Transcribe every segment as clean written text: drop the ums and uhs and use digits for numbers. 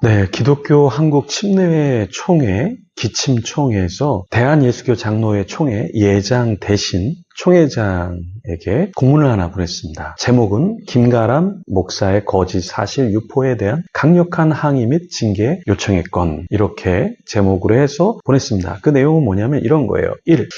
네, 기독교 한국 침례회 총회, 기침총회에서 대한예수교 장로회 총회 예장 대신 총회장에게 공문을 하나 보냈습니다. 제목은 김가람 목사의 거짓 사실 유포에 대한 강력한 항의 및 징계 요청의 건, 이렇게 제목으로 해서 보냈습니다. 그 내용은 뭐냐면 이런 거예요. 1.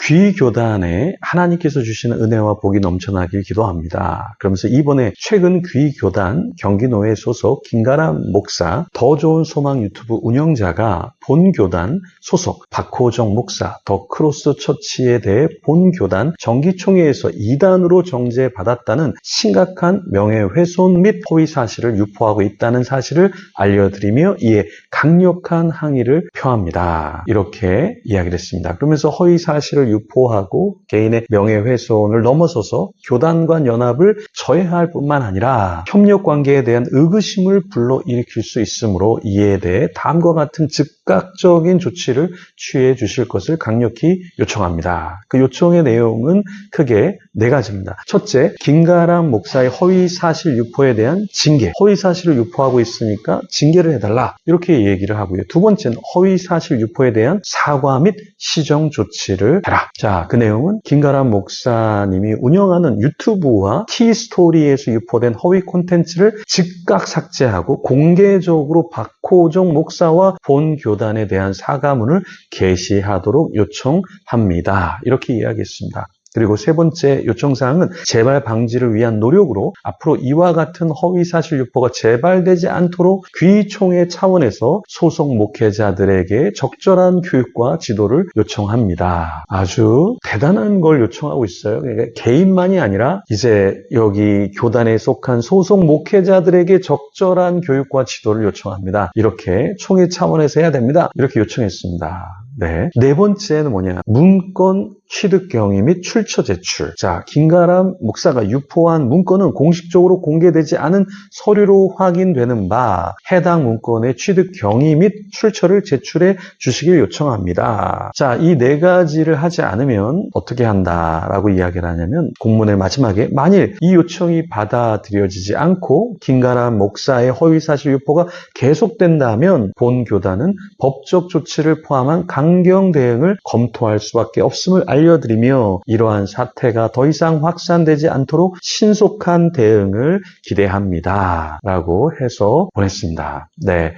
귀교단에 하나님께서 주시는 은혜와 복이 넘쳐나길 기도합니다. 그러면서 이번에 최근 귀교단 경기노회 소속 김가람 목사 더 좋은 소망 유튜브 운영자가 본교단 소속 박호정 목사 더 크로스 처치에 대해 본교단 정기총회에서 이단으로 정죄받았다는 심각한 명예훼손 및 허위 사실을 유포하고 있다는 사실을 알려드리며 이에 강력한 항의를 표합니다. 이렇게 이야기를 했습니다. 그러면서 허위 사실을 유포하고 개인의 명예훼손을 넘어서서 교단 간 연합을 저해할 뿐만 아니라 협력관계에 대한 의구심을 불러일으킬 수 있으므로 이에 대해 다음과 같은 즉각적인 조치를 취해 주실 것을 강력히 요청합니다. 그 요청의 내용은 크게 4가지입니다. 첫째, 김가람 목사의 허위 사실 유포에 대한 징계. 허위 사실을 유포하고 있으니까 징계를 해달라, 이렇게 얘기를 하고요. 두 번째는 허위 사실 유포에 대한 사과 및 시정 조치를 해라. 자, 그 내용은 김가람 목사님이 운영하는 유튜브와 티스토리에서 유포된 허위 콘텐츠를 즉각 삭제하고 공개적으로 박호정 목사와 본 교단에 대한 사과문을 게시하도록 요청합니다. 이렇게 이야기했습니다. 그리고 세 번째 요청사항은 재발 방지를 위한 노력으로 앞으로 이와 같은 허위사실 유포가 재발되지 않도록 귀총회 차원에서 소속 목회자들에게 적절한 교육과 지도를 요청합니다. 아주 대단한 걸 요청하고 있어요. 그러니까 개인만이 아니라 이제 여기 교단에 속한 소속 목회자들에게 적절한 교육과 지도를 요청합니다. 이렇게 총회 차원에서 해야 됩니다. 이렇게 요청했습니다. 네 번째는 뭐냐? 문건 취득 경위 및 출처 제출. 자, 김가람 목사가 유포한 문건은 공식적으로 공개되지 않은 서류로 확인되는 바 해당 문건의 취득 경위 및 출처를 제출해 주시길 요청합니다. 자, 이 4가지를 하지 않으면 어떻게 한다라고 이야기를 하냐면 공문의 마지막에 만일 이 요청이 받아들여지지 않고 김가람 목사의 허위사실 유포가 계속된다면 본 교단은 법적 조치를 포함한 강경 대응을 검토할 수밖에 없음을 알려드리며 이러한 사태가 더 이상 확산되지 않도록 신속한 대응을 기대합니다. 라고 해서 보냈습니다. 네,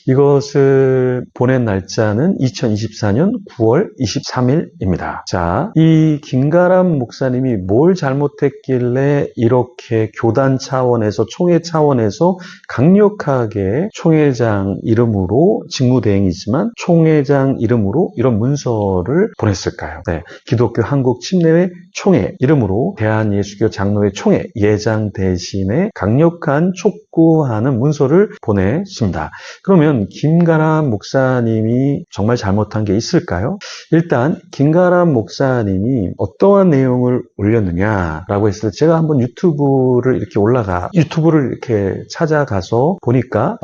이것을 보낸 날짜는 2024년 9월 23일입니다. 자, 이 김가람 목사님이 뭘 잘못했길래 이렇게 교단 차원에서 총회 차원에서 강력하게 총회장 이름으로 직무대행이지만 총회장 이름으로 이런 문서를 보냈을까요? 네, 기독교 한국 침례회 총회 이름으로 대한예수교 장로회 총회 예장 대신에 강력한 촉구하는 문서를 보냈습니다. 그러면 김가람 목사님이 정말 잘못한 게 있을까요? 일단 김가람 목사님이 어떠한 내용을 올렸느냐라고 했을 때 제가 한번 유튜브를 이렇게 찾아가서 보니까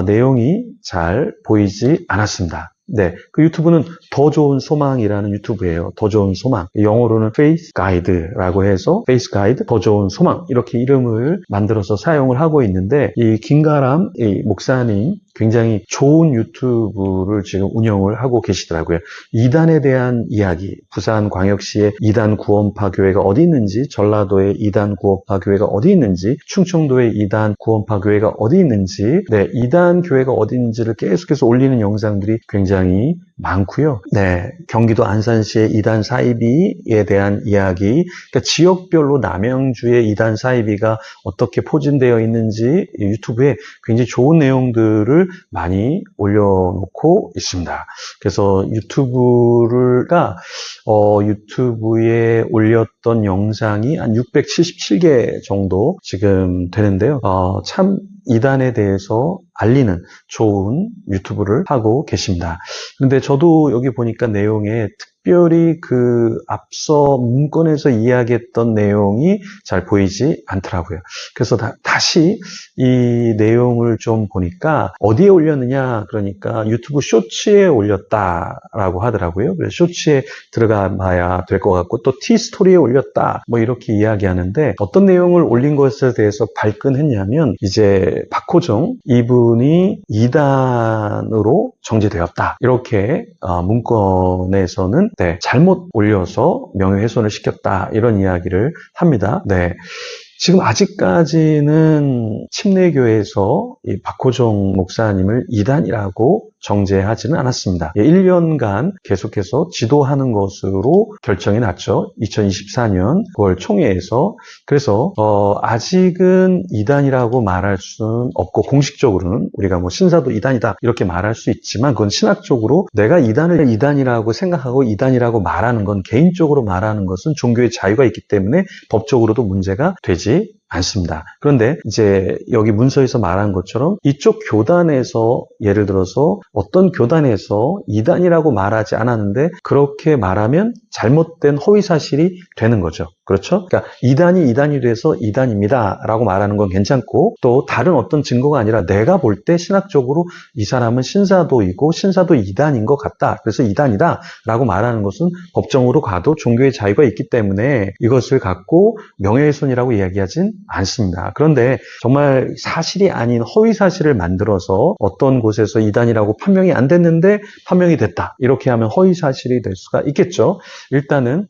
내용이 잘 보이지 않았습니다. 네, 그 유튜브는 더 좋은 소망이라는 유튜브예요. 더 좋은 소망. 영어로는 Faith Guide라고 해서 Faith Guide, 더 좋은 소망, 이렇게 이름을 만들어서 사용을 하고 있는데 이 김가람 목사님 굉장히 좋은 유튜브를 지금 운영을 하고 계시더라고요. 이단에 대한 이야기, 부산광역시의 이단 구원파 교회가 어디 있는지, 전라도의 이단 구원파 교회가 어디 있는지, 충청도의 이단 구원파 교회가 어디 있는지, 네, 이단 교회가 어디 있는지를 계속해서 올리는 영상들이 굉장히 많고요. 네, 경기도 안산시의 이단 사이비에 대한 이야기, 그러니까 지역별로 남양주의 이단 사이비가 어떻게 포진되어 있는지 유튜브에 굉장히 좋은 내용들을 많이 올려놓고 있습니다. 그래서 유튜브에 올렸던 영상이 한 677개 정도 지금 되는데요. 참 이단에 대해서 알리는 좋은 유튜브를 하고 계십니다. 그런데 저도 여기 보니까 내용에 특별히 그 앞서 문건에서 이야기했던 내용이 잘 보이지 않더라고요. 그래서 다시 이 내용을 좀 보니까 어디에 올렸느냐, 그러니까 유튜브 쇼츠에 올렸다라고 하더라고요. 그래서 쇼츠에 들어가 봐야 될 것 같고, 또 티스토리에 올렸다, 뭐 이렇게 이야기하는데, 어떤 내용을 올린 것에 대해서 발끈했냐면, 이제 이제 박호정 이분이 이단으로 정지되었다. 이렇게 문건에서는 네, 잘못 올려서 명예훼손을 시켰다. 이런 이야기를 합니다. 네. 지금 아직까지는 침례교에서 이 박호정 목사님을 이단이라고 정죄하지는 않았습니다. 1년간 계속해서 지도하는 것으로 결정이 났죠. 2024년 9월 총회에서. 그래서 아직은 이단이라고 말할 수는 없고, 공식적으로는 우리가 뭐 신사도 이단이다 이렇게 말할 수 있지만, 그건 신학적으로 내가 이단을 이단이라고 생각하고 이단이라고 말하는 건, 개인적으로 말하는 것은 종교의 자유가 있기 때문에 법적으로도 문제가 되지 않습니다. 그런데 이제 여기 문서에서 말한 것처럼 이쪽 교단에서, 예를 들어서 어떤 교단에서 이단이라고 말하지 않았는데 그렇게 말하면 잘못된 허위사실이 되는 거죠. 그렇죠? 그러니까 이단이 돼서 이단입니다 라고 말하는 건 괜찮고, 또 다른 어떤 증거가 아니라 내가 볼 때 신학적으로 이 사람은 신사도이고 신사도 이단인 것 같다, 그래서 이단이다 라고 말하는 것은 법정으로 가도 종교의 자유가 있기 때문에 이것을 갖고 명예훼손이라고 이야기하진 않습니다. 그런데 정말 사실이 아닌 허위사실을 만들어서 어떤 곳에서 이단이라고 판명이 안 됐는데 판명이 됐다, 이렇게 하면 허위사실이 될 수가 있겠죠. 일단은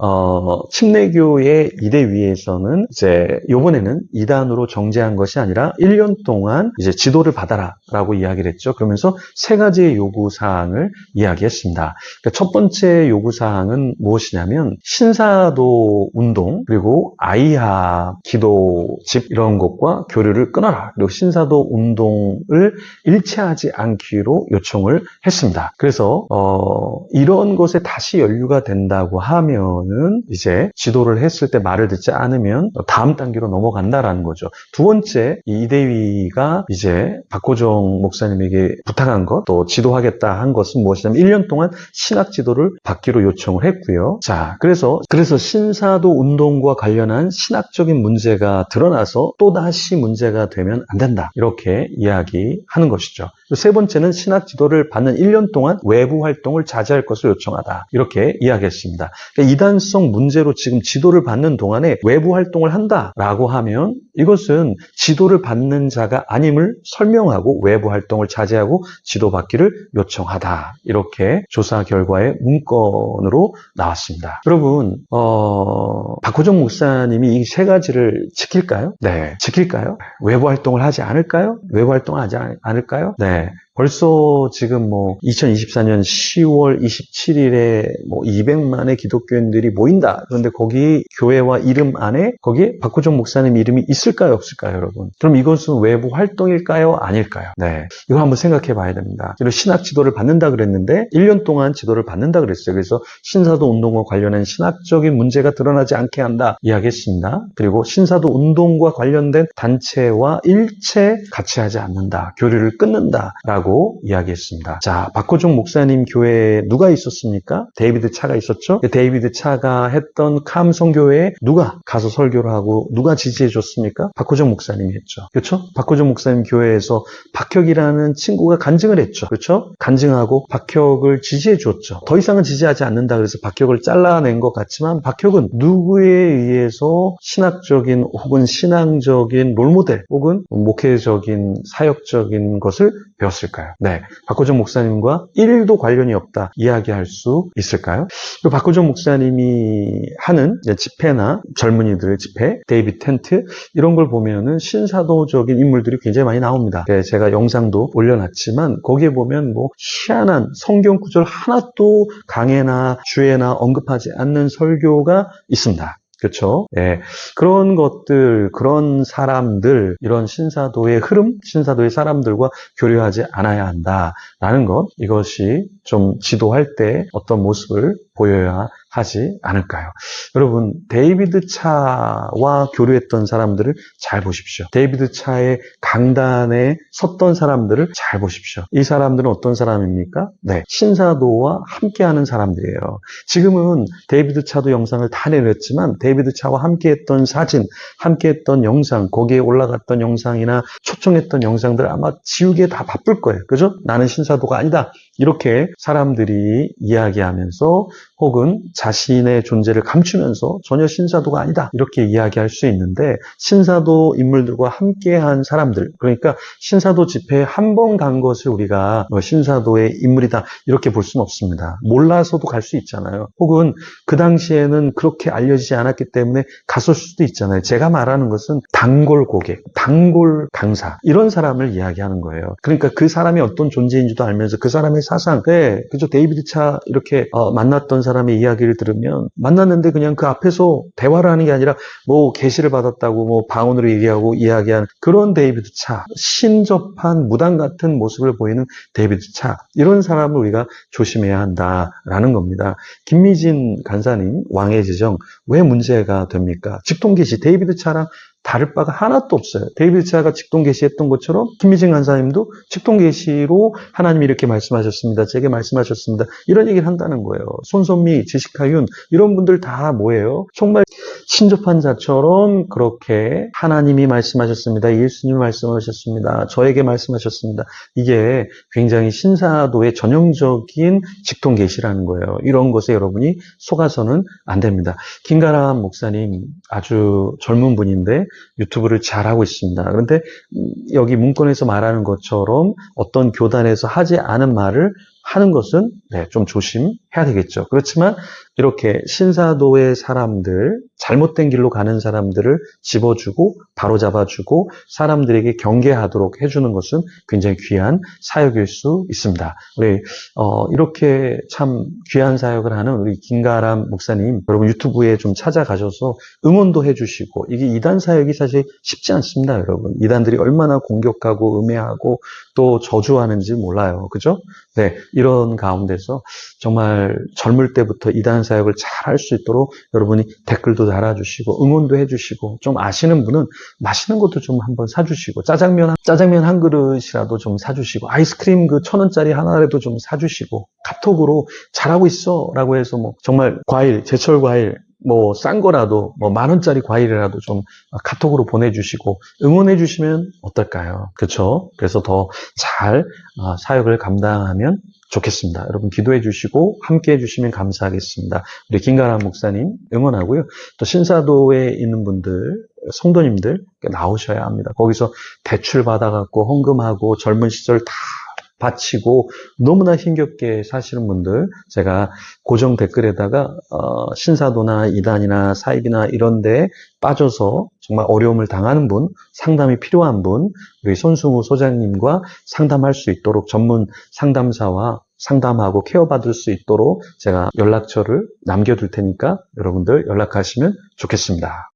침례교의 이대위에서는 이제 요번에는 이단으로 정죄한 것이 아니라 1년 동안 이제 지도를 받아라 라고 이야기를 했죠. 그러면서 세 가지의 요구사항을 이야기했습니다. 그러니까 첫 번째 요구사항은 무엇이냐면, 신사도 운동, 그리고 아이하 기도집 이런 것과 교류를 끊어라, 그리고 신사도 운동을 일체하지 않기로 요청을 했습니다. 그래서 이런 것에 다시 연루가 된다고 하면은 이제 지도를 했을 때 말을 듣지 않으면 다음 단계로 넘어간다라는 거죠. 두 번째, 이대위가 이제 박호정 목사님에게 부탁한 것, 또 지도하겠다 한 것은 무엇이냐면 1년 동안 신학 지도를 받기로 요청을 했고요. 자, 그래서 신사도 운동과 관련한 신학적인 문제가 드러나서 또다시 문제가 되면 안 된다, 이렇게 이야기하는 것이죠. 세 번째는 신학 지도를 받는 1년 동안 외부 활동을 자제할 것을 요청하다, 이렇게 이야기했습니다. 그러니까 이단성 문제로 지금 지도를 받는 동안에 외부 활동을 한다라고 하면 이것은 지도를 받는 자가 아님을 설명하고 외부 활동을 자제하고 지도받기를 요청하다, 이렇게 조사 결과의 문건으로 나왔습니다. 여러분, 박호정 목사님이 이 세 가지를 지킬까요? 네, 지킬까요? 외부 활동을 하지 않을까요? 외부 활동하지 않을까요? 네. 벌써 지금 2024년 10월 27일에 200만의 기독교인들이 모인다. 그런데 거기 교회와 이름 안에 거기에 박호정 목사님 이름이 있을까요? 없을까요, 여러분? 그럼 이것은 외부 활동일까요? 아닐까요? 네. 이거 한번 생각해 봐야 됩니다. 그리고 신학 지도를 받는다 그랬는데 1년 동안 지도를 받는다 그랬어요. 그래서 신사도 운동과 관련된 신학적인 문제가 드러나지 않게 한다 이야기했습니다. 그리고 신사도 운동과 관련된 단체와 일체 같이 하지 않는다. 교류를 끊는다 라고 이야기했습니다. 자, 박호정 목사님 교회에 누가 있었습니까? 데이비드 차가 있었죠? 데이비드 차가 했던 캄성교회에 누가 가서 설교를 하고 누가 지지해 줬습니까? 박호정 목사님이 했죠. 그렇죠? 박호정 목사님 교회에서 박혁이라는 친구가 간증을 했죠. 그렇죠? 간증하고 박혁을 지지해 줬죠. 더 이상은 지지하지 않는다 그래서 박혁을 잘라낸 것 같지만, 박혁은 누구에 의해서 신학적인 혹은 신앙적인 롤모델 혹은 목회적인 사역적인 것을 배웠을까요? 네, 박호정 목사님과 1도 관련이 없다 이야기할 수 있을까요? 그리고 박호정 목사님이 하는 집회나 젊은이들의 집회, 데이비드 텐트 이런 걸 보면은 신사도적인 인물들이 굉장히 많이 나옵니다. 네, 제가 영상도 올려놨지만 거기에 보면 희한한 성경 구절 하나도 강해나 주에나 언급하지 않는 설교가 있습니다. 그렇죠? 예. 그런 것들, 그런 사람들, 이런 신사도의 흐름, 신사도의 사람들과 교류하지 않아야 한다라는 것, 이것이 좀 지도할 때 어떤 모습을 보여야 하지 않을까요? 여러분, 데이비드 차와 교류했던 사람들을 잘 보십시오. 데이비드 차의 강단에 섰던 사람들을 잘 보십시오. 이 사람들은 어떤 사람입니까? 네, 신사도와 함께하는 사람들이에요. 지금은 데이비드 차도 영상을 다 내렸지만 데이비드 차와 함께했던 사진, 함께했던 영상, 거기에 올라갔던 영상이나 초청했던 영상들 아마 지우기에 다 바쁠 거예요. 그죠? 나는 신사도가 아니다. 이렇게 사람들이 이야기하면서 혹은 자신의 존재를 감추면서 전혀 신사도가 아니다 이렇게 이야기할 수 있는데, 신사도 인물들과 함께한 사람들, 그러니까 신사도 집회에 한 번 간 것을 우리가 신사도의 인물이다 이렇게 볼 수는 없습니다. 몰라서도 갈 수 있잖아요. 혹은 그 당시에는 그렇게 알려지지 않았기 때문에 갔을 수도 있잖아요. 제가 말하는 것은 단골 고객, 단골 강사, 이런 사람을 이야기하는 거예요. 그러니까 그 사람이 어떤 존재인지도 알면서 그 사람의 사상, 그죠? 데이비드 차 이렇게 만났던 사람의 이야기를 들으면, 만났는데 그냥 그 앞에서 대화를 하는 게 아니라 뭐 계시를 받았다고 뭐 방언으로 얘기하고 이야기한 그런 데이비드 차, 신접한 무당 같은 모습을 보이는 데이비드 차, 이런 사람을 우리가 조심해야 한다라는 겁니다. 김미진 간사님 왕의 지정 왜 문제가 됩니까? 직통계시 데이비드 차랑 다를 바가 하나도 없어요. 데이비드 차가 직통계시했던 것처럼 김미진 간사님도 직통계시로 하나님이 이렇게 말씀하셨습니다. 제게 말씀하셨습니다. 이런 얘기를 한다는 거예요. 손선미, 지식하윤 이런 분들 다 뭐예요? 정말 신접한 자처럼 그렇게 하나님이 말씀하셨습니다. 예수님이 말씀하셨습니다. 저에게 말씀하셨습니다. 이게 굉장히 신사도의 전형적인 직통계시라는 거예요. 이런 것에 여러분이 속아서는 안 됩니다. 김가람 목사님 아주 젊은 분인데 유튜브를 잘하고 있습니다. 그런데 여기 문건에서 말하는 것처럼 어떤 교단에서 하지 않은 말을 하는 것은 좀 조심해야 되겠죠. 그렇지만 이렇게 신사도의 사람들, 잘못된 길로 가는 사람들을 집어주고 바로잡아주고 사람들에게 경계하도록 해주는 것은 굉장히 귀한 사역일 수 있습니다. 우리 이렇게 참 귀한 사역을 하는 우리 김가람 목사님, 여러분 유튜브에 좀 찾아가셔서 응원도 해주시고, 이게 이단 사역이 사실 쉽지 않습니다. 여러분 이단들이 얼마나 공격하고 음해하고 또 저주하는지 몰라요. 그죠? 네, 이런 가운데서 정말 젊을 때부터 이단 사역을 잘 할 수 있도록 여러분이 댓글도 달아주시고 응원도 해주시고, 좀 아시는 분은 맛있는 것도 좀 한번 사주시고, 짜장면 한 그릇이라도 좀 사주시고, 아이스크림 그 1,000원짜리 하나라도 좀 사주시고, 카톡으로 잘하고 있어 라고 해서 뭐 정말 과일, 제철 과일 뭐 싼 거라도 뭐 10,000원짜리 과일이라도 좀 카톡으로 보내주시고 응원해 주시면 어떨까요? 그렇죠? 그래서 더 잘 사역을 감당하면 좋겠습니다. 여러분 기도해 주시고 함께 해 주시면 감사하겠습니다. 우리 김가람 목사님 응원하고요. 또 신사도에 있는 분들, 성도님들 나오셔야 합니다. 거기서 대출 받아갖고 헌금하고 젊은 시절 다 바치고 너무나 힘겹게 사시는 분들, 제가 고정 댓글에다가 신사도나 이단이나 사입이나 이런 데에 빠져서 정말 어려움을 당하는 분, 상담이 필요한 분, 우리 손승우 소장님과 상담할 수 있도록 전문 상담사와 상담하고 케어받을 수 있도록 제가 연락처를 남겨둘 테니까 여러분들 연락하시면 좋겠습니다.